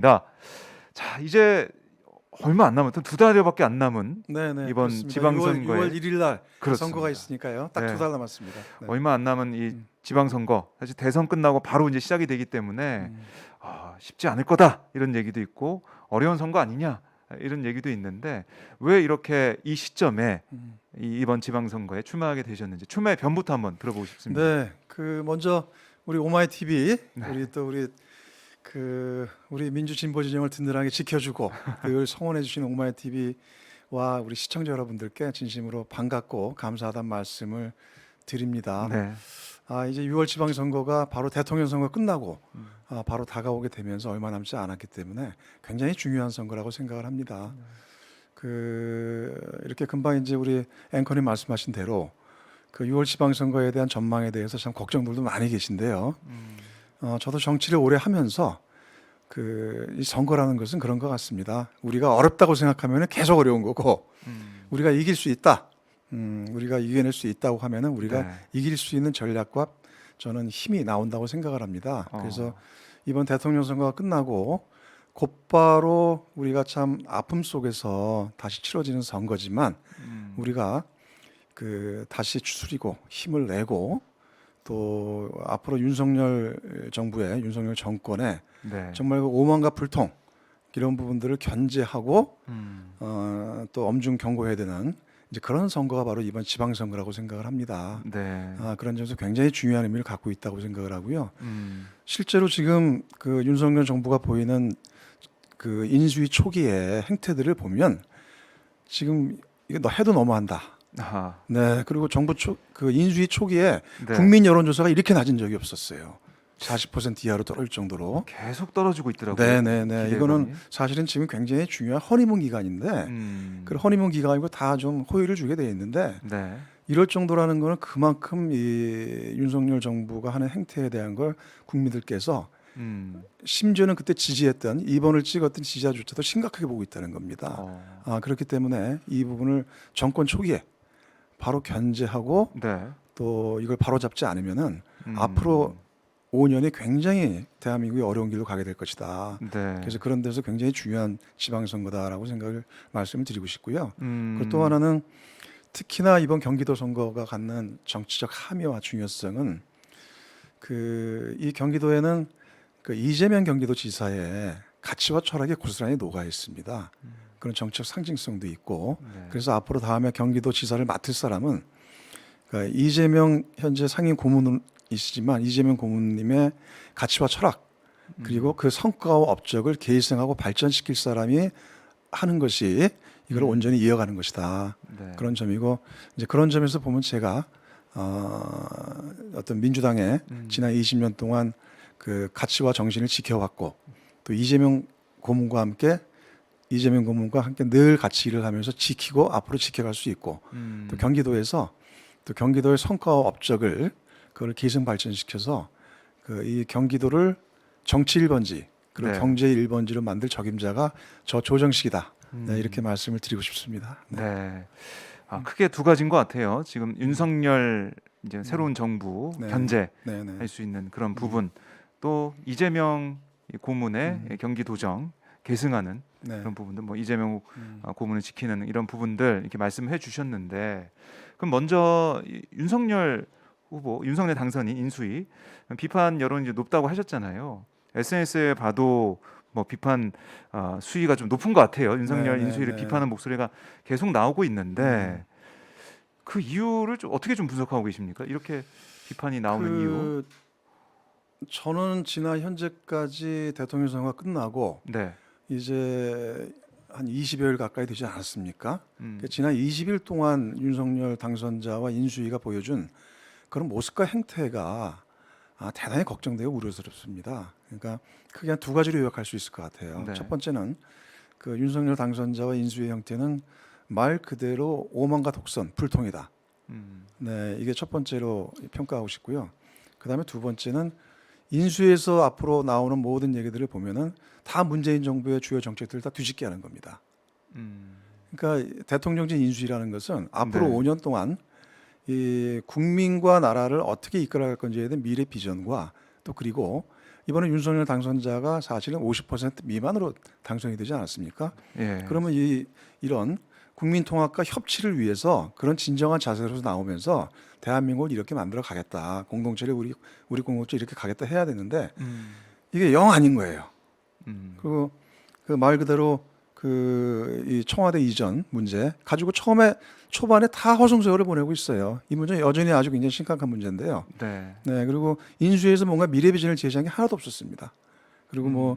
자, 이제 얼마 안 남았던 2달여밖에 안 남은 네네, 이번 그렇습니다. 지방선거에 6월 1일 날 그렇습니다. 선거가 있으니까요. 딱 네. 2달 남았습니다. 네. 얼마 안 남은 이 지방선거, 사실 대선 끝나고 바로 이제 시작이 되기 때문에 쉽지 않을 거다 이런 얘기도 있고 어려운 선거 아니냐 이런 얘기도 있는데 왜 이렇게 이 시점에 이번 지방선거에 출마하게 되셨는지 출마의 변부터 한번 들어보고 싶습니다. 네, 그 먼저 우리 오마이 TV 네. 우리 민주 진보 진영을 든든하게 지켜주고 늘 성원해 주시는 오마이 TV와 우리 시청자 여러분들께 진심으로 반갑고 감사하다는 말씀을 드립니다. 네. 이제 6월 지방선거가 바로 대통령 선거 끝나고 바로 다가오게 되면서 얼마 남지 않았기 때문에 굉장히 중요한 선거라고 생각을 합니다. 이렇게 금방 이제 우리 앵커님 말씀하신 대로 그 6월 지방선거에 대한 전망에 대해서 참 걱정들도 많이 계신데요. 저도 정치를 오래 하면서 이 선거라는 것은 그런 것 같습니다. 우리가 어렵다고 생각하면 계속 어려운 거고 우리가 이길 수 있다. 우리가 이겨낼 수 있다고 하면은 우리가 네. 이길 수 있는 전략과 저는 힘이 나온다고 생각을 합니다. 그래서 이번 대통령 선거가 끝나고 곧바로 우리가 참 아픔 속에서 다시 치러지는 선거지만 우리가 다시 추스리고 힘을 내고 또 앞으로 윤석열 정부의 윤석열 정권의 네. 정말 그 오만과 불통 이런 부분들을 견제하고 또 엄중 경고해야 되는 이제 그런 선거가 바로 이번 지방선거라고 생각을 합니다. 네. 그런 점에서 굉장히 중요한 의미를 갖고 있다고 생각을 하고요. 실제로 지금 그 윤석열 정부가 보이는 그 인수위 초기의 행태들을 보면 지금 이거 해도 너무한다. 아하. 네, 그리고 정부 그 인수위 초기에 네. 국민 여론조사가 이렇게 낮은 적이 없었어요. 40% 이하로 떨어질 정도로. 계속 떨어지고 있더라고요. 네네네. 기대감이. 이거는 사실은 지금 굉장히 중요한 허니문 기간인데 그 허니문 기간이고 다 좀 호의를 주게 돼 있는데 네. 이럴 정도라는 거는 그만큼 이 윤석열 정부가 하는 행태에 대한 걸 국민들께서 심지어는 그때 지지했던 2번을 찍었던 지지자조차도 심각하게 보고 있다는 겁니다. 그렇기 때문에 이 부분을 정권 초기에 바로 견제하고 네. 또 이걸 바로잡지 않으면은 앞으로 5년이 굉장히 대한민국이 어려운 길로 가게 될 것이다. 네. 그래서 그런 데서 굉장히 중요한 지방선거다라고 생각을 말씀을 드리고 싶고요. 그리고 또 하나는 특히나 이번 경기도 선거가 갖는 정치적 함의와 중요성은 이 경기도에는 그 이재명 경기도지사의 가치와 철학이 고스란히 녹아 있습니다. 그런 정치적 상징성도 있고 그래서 앞으로 다음에 경기도지사를 맡을 사람은 그러니까 이재명 현재 상임 고문이시지만 이재명 고문님의 가치와 철학 그리고 그 성과와 업적을 계승하고 발전시킬 사람이 하는 것이 이걸 온전히 이어가는 것이다. 네. 그런 점이고 이제 그런 점에서 보면 제가 어떤 민주당의 지난 20년 동안 그 가치와 정신을 지켜왔고 또 이재명 고문과 함께 늘 같이 일을 하면서 지키고 앞으로 지켜갈 수 있고 또 경기도에서 또 경기도의 성과와 업적을 그걸 계승 발전시켜서 이 경기도를 정치 1번지 그리고 네. 경제 1번지로 만들 적임자가 저 조정식이다. 네, 이렇게 말씀을 드리고 싶습니다. 네. 크게 두 가지인 것 같아요. 지금 윤석열 이제 새로운 정부 네. 견제할 네네. 수 있는 그런 부분, 또 이재명 고문의 경기도정 계승하는 네. 그런 부분들, 뭐 이재명 고문을 지키는 이런 부분들 이렇게 말씀해 주셨는데, 그럼 먼저 윤석열 후보, 윤석열 당선인 인수위 비판 여론이 이제 높다고 하셨잖아요. SNS에 봐도 뭐 비판 수위가 좀 높은 것 같아요. 윤석열 네, 인수위를 네. 비판하는 목소리가 계속 나오고 있는데 그 이유를 좀 어떻게 좀 분석하고 계십니까? 이렇게 비판이 나오는 이유. 저는 지난 현재까지 대통령 선거가 끝나고 네. 이제 한 20여일 가까이 되지 않았습니까? 지난 20일 동안 윤석열 당선자와 인수위가 보여준 그런 모습과 행태가 대단히 걱정되고 우려스럽습니다. 그러니까 크게 한 두 가지로 요약할 수 있을 것 같아요. 네. 첫 번째는 그 윤석열 당선자와 인수위의 형태는 말 그대로 오만과 독선, 불통이다. 네, 이게 첫 번째로 평가하고 싶고요. 그다음에 두 번째는 인수위에서 앞으로 나오는 모든 얘기들을 보면은 다 문재인 정부의 주요 정책들을 다 뒤집게 하는 겁니다. 그러니까 대통령직 인수위라는 것은 앞으로 네. 5년 동안 이 국민과 나라를 어떻게 이끌어갈 건지에 대한 미래 비전과 또 그리고 이번에 윤석열 당선자가 사실은 50% 미만으로 당선이 되지 않았습니까? 예. 그러면 이런 국민 통합과 협치를 위해서 그런 진정한 자세로 나오면서 대한민국을 이렇게 만들어 가겠다. 공동체를 우리 공동체 이렇게 가겠다 해야 되는데 이게 영 아닌 거예요. 그리고 그 말 그대로 이 청와대 이전 문제 가지고 초반에 다 허송세월을 보내고 있어요. 이 문제 여전히 아주 굉장히 심각한 문제인데요. 네. 네, 그리고 인수위에서 뭔가 미래 비전을 제시한 게 하나도 없었습니다. 그리고 뭐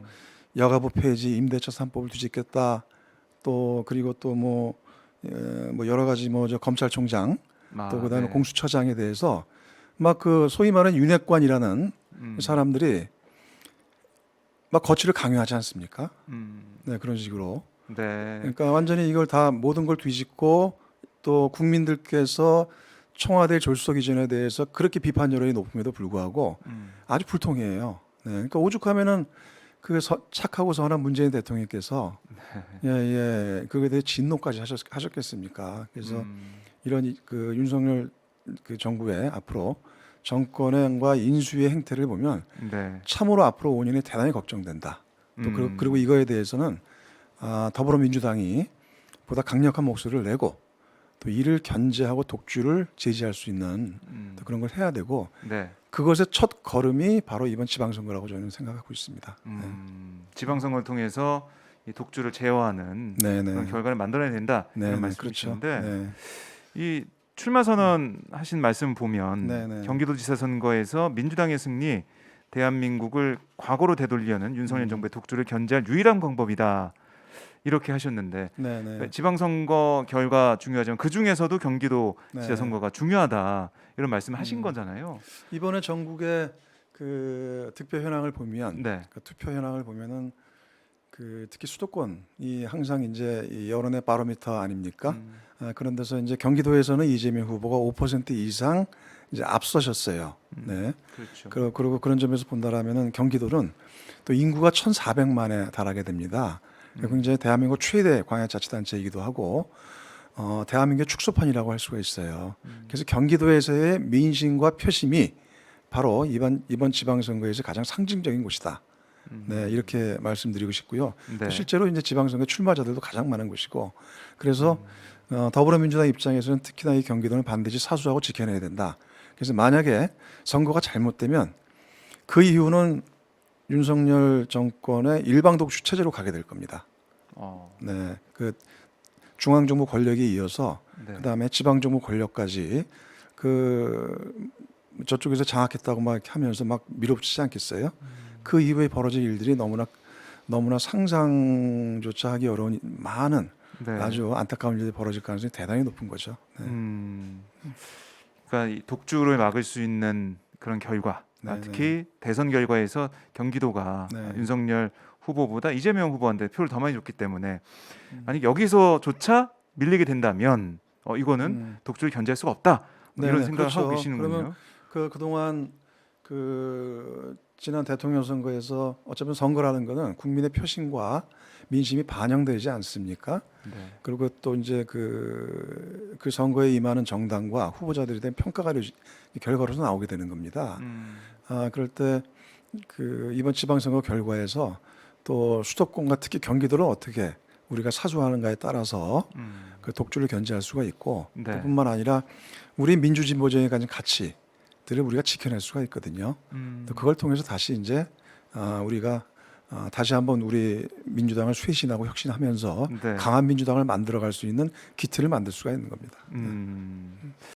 여가부 폐지, 임대차 3법을 뒤집겠다. 그리고 또 뭐 여러 가지 뭐 저 검찰총장 또 그다음에 네. 공수처장에 대해서 막 그 소위 말하는 윤핵관이라는 사람들이 막 거취를 강요하지 않습니까? 네, 그런 식으로. 네. 그러니까 완전히 이걸 다 모든 걸 뒤집고 또 국민들께서 청와대 졸속 이전에 대해서 그렇게 비판 여론이 높음에도 불구하고 아주 불통해요. 네, 그러니까 오죽하면은 착하고 선한 문재인 대통령께서 그거에 대해 진노까지 하셨겠습니까? 그래서 이런 그 윤석열 그 정부의 앞으로 정권과 인수위의 행태를 보면 네. 참으로 앞으로 5년이 대단히 걱정된다. 또 그리고 이거에 대해서는 더불어민주당이 보다 강력한 목소리를 내고 또 이를 견제하고 독주를 제지할 수 있는 또 그런 걸 해야 되고 네. 그것의 첫 걸음이 바로 이번 지방선거라고 저는 생각하고 있습니다. 지방선거를 통해서 이 독주를 제어하는 그런 결과를 만들어야 된다 이런 말씀이신데 그렇죠. 이 출마 선언하신 말씀 보면 경기도지사 선거에서 민주당의 승리, 대한민국을 과거로 되돌리려는 윤석열 정부의 독주를 견제할 유일한 방법이다. 이렇게 하셨는데 지방선거 결과 중요하지만 그 중에서도 경기도지사 선거가 중요하다 이런 말씀을 하신 거잖아요. 이번에 전국의 그 득표 현황을 보면 그 투표 현황을 보면은 그 특히 수도권이 항상 이제 이 여론의 바로미터 아닙니까? 그런 데서 이제 경기도에서는 이재명 후보가 5% 이상 이제 앞서셨어요. 네. 그렇죠. 그리고 그런 점에서 본다라면은 경기도는 또 인구가 1,400만에 달하게 됩니다. 그리고 이제 대한민국 최대 광역자치단체이기도 하고 대한민국의 축소판이라고 할 수가 있어요. 그래서 경기도에서의 민심과 표심이 바로 이번 지방선거에서 가장 상징적인 곳이다. 네, 이렇게 말씀드리고 싶고요. 네. 실제로 이제 지방선거 출마자들도 가장 많은 곳이고, 그래서 더불어민주당 입장에서는 특히나 이 경기도는 반드시 사수하고 지켜내야 된다. 그래서 만약에 선거가 잘못되면 그 이후는 윤석열 정권의 일방독주 체제로 가게 될 겁니다. 네, 그 중앙정부 권력에 이어서 그다음에 지방정부 권력까지 저쪽에서 장악했다고 막 하면서 막 밀어붙이지 않겠어요? 그 이후에 벌어질 일들이 너무나 상상조차 하기 어려운 많은 아주 안타까운 일이 벌어질 가능성이 대단히 높은 거죠. 그러니까 이 독주를 막을 수 있는 그런 결과, 특히 대선 결과에서 경기도가 윤석열 후보보다 이재명 후보한테 표를 더 많이 줬기 때문에 만약 여기서조차 밀리게 된다면 이거는 독주를 견제할 수가 없다. 이런 생각을 하고 계시는군요. 그러면 그동안 지난 대통령 선거에서 어차피 선거라는 거는 국민의 표심과 민심이 반영되지 않습니까? 그리고 또 이제 그 선거에 임하는 정당과 후보자들에 대한 평가가 결과로서 나오게 되는 겁니다. 그럴 때 이번 지방선거 결과에서 또 수도권과 특히 경기도를 어떻게 우리가 사수하는가에 따라서 그 독주를 견제할 수가 있고 그뿐만 아니라 우리 민주진보정의 가진 가치들을 우리가 지켜낼 수가 있거든요. 또 그걸 통해서 다시 이제 우리가 다시 한번 우리 민주당을 쇄신하고 혁신하면서 강한 민주당을 만들어갈 수 있는 기틀을 만들 수가 있는 겁니다.